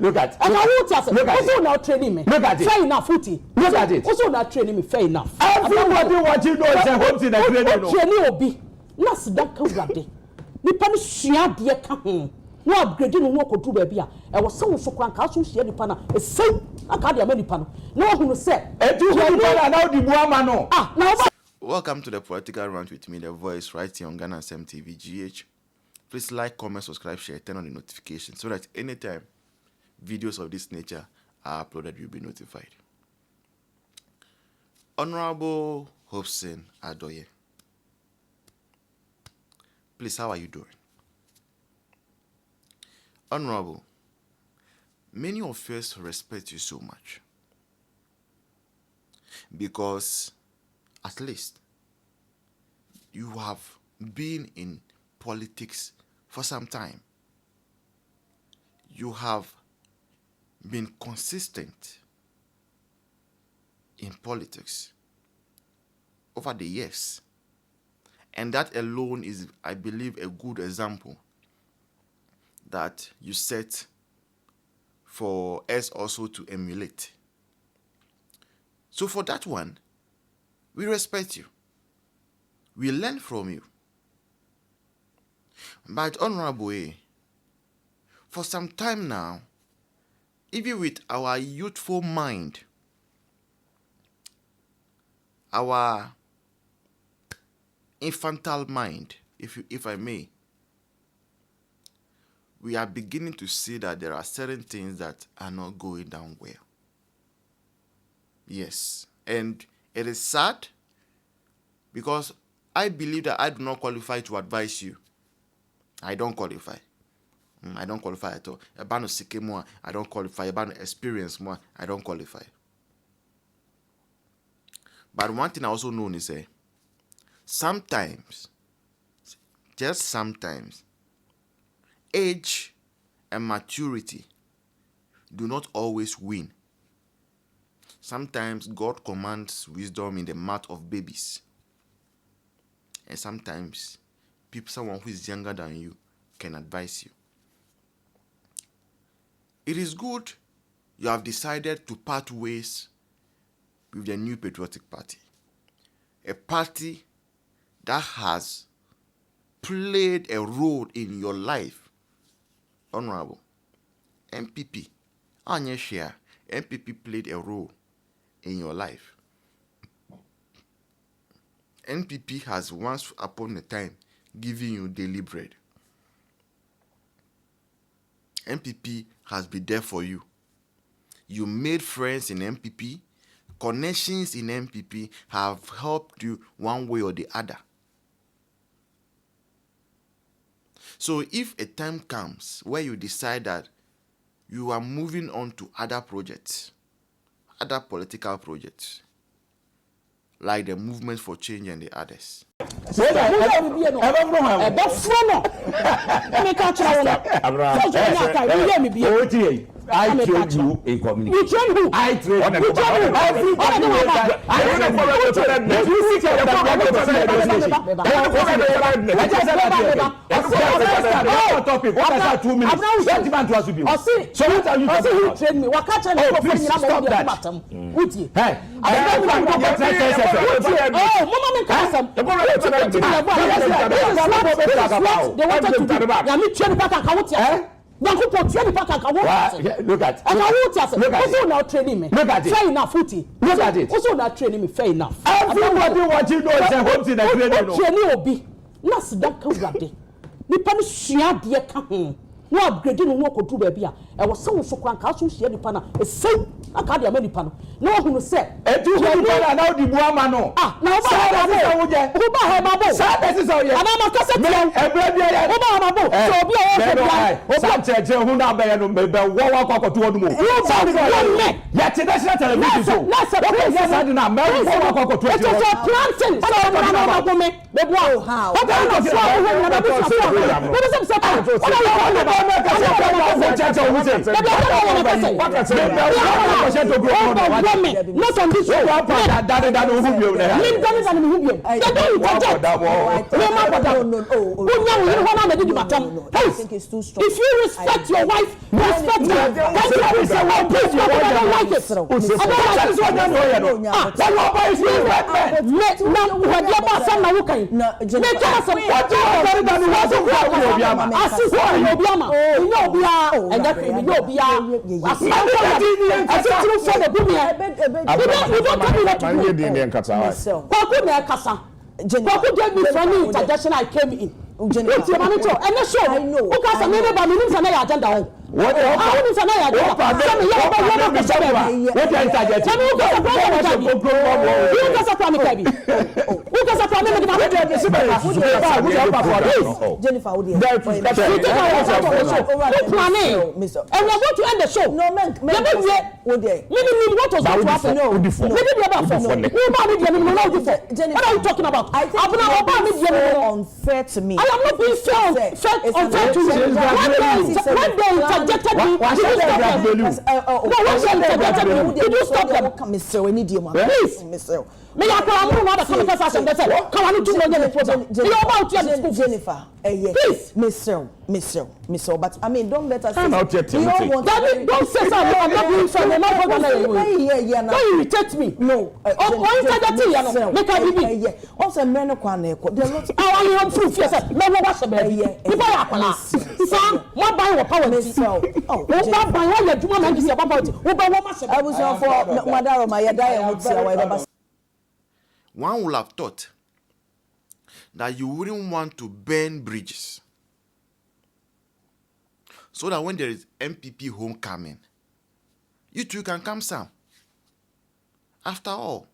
Look at it. Also now training me. Look at it. Fair enough, Footy. Look at it. Also now training me. Fair enough. Everybody watching knows a home in the training. Training obi. Nas that kawrade. Nipa ni shia de ka ho. No upgrade no wo kodu ba bia. E wo se wo so kran ka so shia nipa na. E sem aka de amanipa no. Na wo hu se. E tu hu nipa na di buama no. Welcome to the Political Rant with me, the voice, right here on Ghana SMTV GH. Please like, comment, subscribe, share, turn on the notifications so that anytime videos of this nature are uploaded, you'll be notified. Honorable Hopeson Adorye, please, how are you doing? Honorable, many of us respect you so much because at least you have been in politics for some time. You have been consistent in politics over the years. And that alone is, I believe, a good example that you set for us also to emulate. So for that one, we respect you. We learn from you. But Honorable, for some time now, even with our youthful mind, our infantile mind, if I may, we are beginning to see that there are certain things that are not going down well. Yes, and it is sad because I believe that I do not qualify to advise you. I don't qualify. I don't qualify at all. About no seek more, I don't qualify. About no experience more, I don't qualify. But one thing I also know is sometimes, just sometimes, age and maturity do not always win. Sometimes God commands wisdom in the mouth of babies. And sometimes someone who is younger than you can advise you. It is good you have decided to part ways with the New Patriotic Party. A party that has played a role in your life. Honorable, MPP, Anya share, MPP played a role in your life. NPP has once upon a time given you daily bread. NPP has been there for you. You made friends in NPP. Connections in NPP have helped you one way or the other. So if a time comes where you decide that you are moving on to other projects, other political projects, like the Movement for Change and the others. I train you in community. You train who? I train you. You train who? Everybody. I don't follow the trend. You see the topic. What is that 2 minutes? What demand to us to be? So what are you talking about? Train me. What catch me? Oh, please stop that. Hey, look at it. Look at it. Fair enough, Footy. Look at it. Also not training me. Fair enough. Everybody watching knows a home in the training obi. Nas that kawrade. Nipa ni shia de ka ho. No upgrade no wo kodu ba bia. E wo se wo so kran ka so shia nipa na. E sem aka de amanipa no. Na wo hu se e tu hu nipa na di buama no. Na wo ba ha ma bo. Sa this is all ye. Ana ma kase ti. E bra bia ya. Wo ba ha ma bo. So obi o wo bia. Sa cheche hu na ba ya no be wo wa kwa kotu onu mo. Sa ni me. Ya ti national television so. Yes I do na me wo wa kwa kotu. It's a planting. So na ma bo me. Be bo how. What do you know? What is it? If you respect your wife, respect her. I came in. I know. What the unfair to me. I am not being unfair to you. Did you stop them? Please. Me ya kwa amu na da come person that say come on to know the program. You about your Jennifer. Please, Mister, but I mean don't let us say don't say so. I'm not being funny. I'm not going to don't irritate me. No. Oh, that thing, make I be. Also men kwane ko. There's not I am proof yes. Me no wash baby. People are kwala. Sam, what buy your power? Oh, what buy what you do man this about it. Wo ba wo ma se. I was for madaro my yada would say one would have thought that you wouldn't want to burn bridges so that when there is MPP homecoming, you two can come some. After all,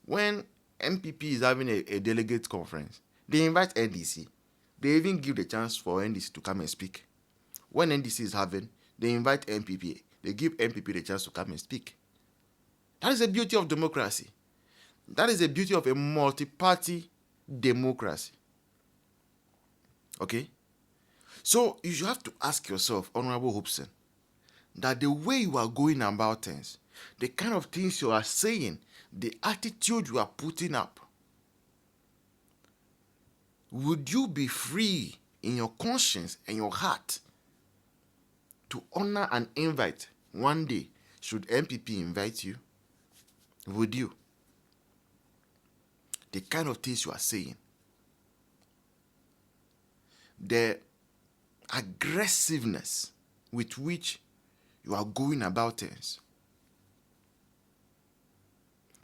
when MPP is having a delegate conference, they invite NDC. They even give the chance for NDC to come and speak. When NDC is having, they invite MPP. They give MPP the chance to come and speak. That is the beauty of democracy. That is the beauty of a multi-party democracy. Okay? So you have to ask yourself, Honorable Hopeson, that the way you are going about things, the kind of things you are saying, the attitude you are putting up, would you be free in your conscience and your heart to honor an invite one day should MPP invite you? Would you? The kind of things you are saying, the aggressiveness with which you are going about things,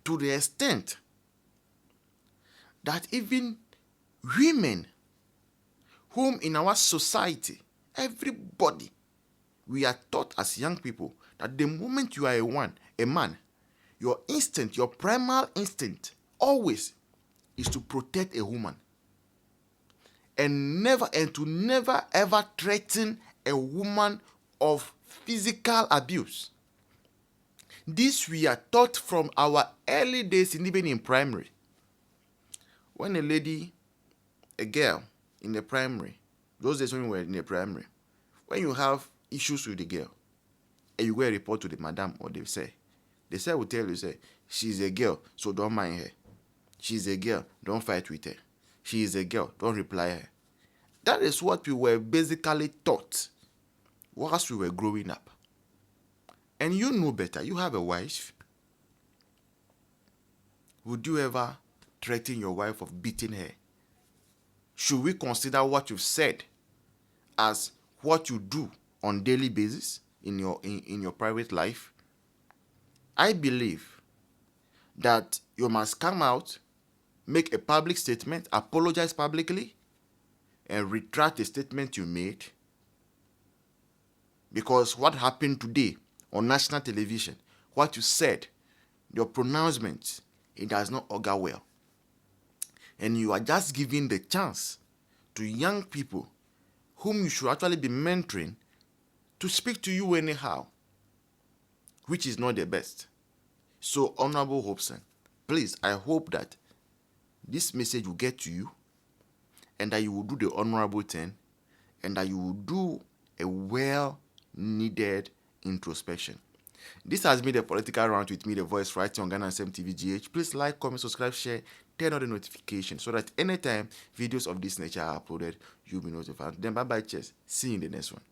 to the extent that even women, whom in our society, everybody, we are taught as young people that the moment you are a man, your instinct, your primal instinct, always is to protect a woman and to never ever threaten a woman of physical abuse. This we are taught from our early days, even in primary. When a girl in the primary, those days when we were in the primary, when you have issues with the girl and you go and report to the madam, or they say will tell you, say, she's a girl, so don't mind her. She's a girl, don't fight with her. She is a girl, don't reply her. That is what we were basically taught whilst we were growing up. And you know better, you have a wife. Would you ever threaten your wife of beating her? Should we consider what you've said as what you do on daily basis in your private life? I believe that you must come out, make a public statement, apologize publicly, and retract the statement you made. Because what happened today on national television, what you said, your pronouncement, it does not augur well. And you are just giving the chance to young people whom you should actually be mentoring to speak to you anyhow, which is not the best. So, Honorable Hopeson, please, I hope that this message will get to you and that you will do the honorable thing and that you will do a well-needed introspection. This has been the Political Round with me, the voice writing on Ghana Asem TV GH. Please like, comment, subscribe, share, turn on the notification so that anytime videos of this nature are uploaded, you'll be notified. Then bye-bye, cheers. See you in the next one.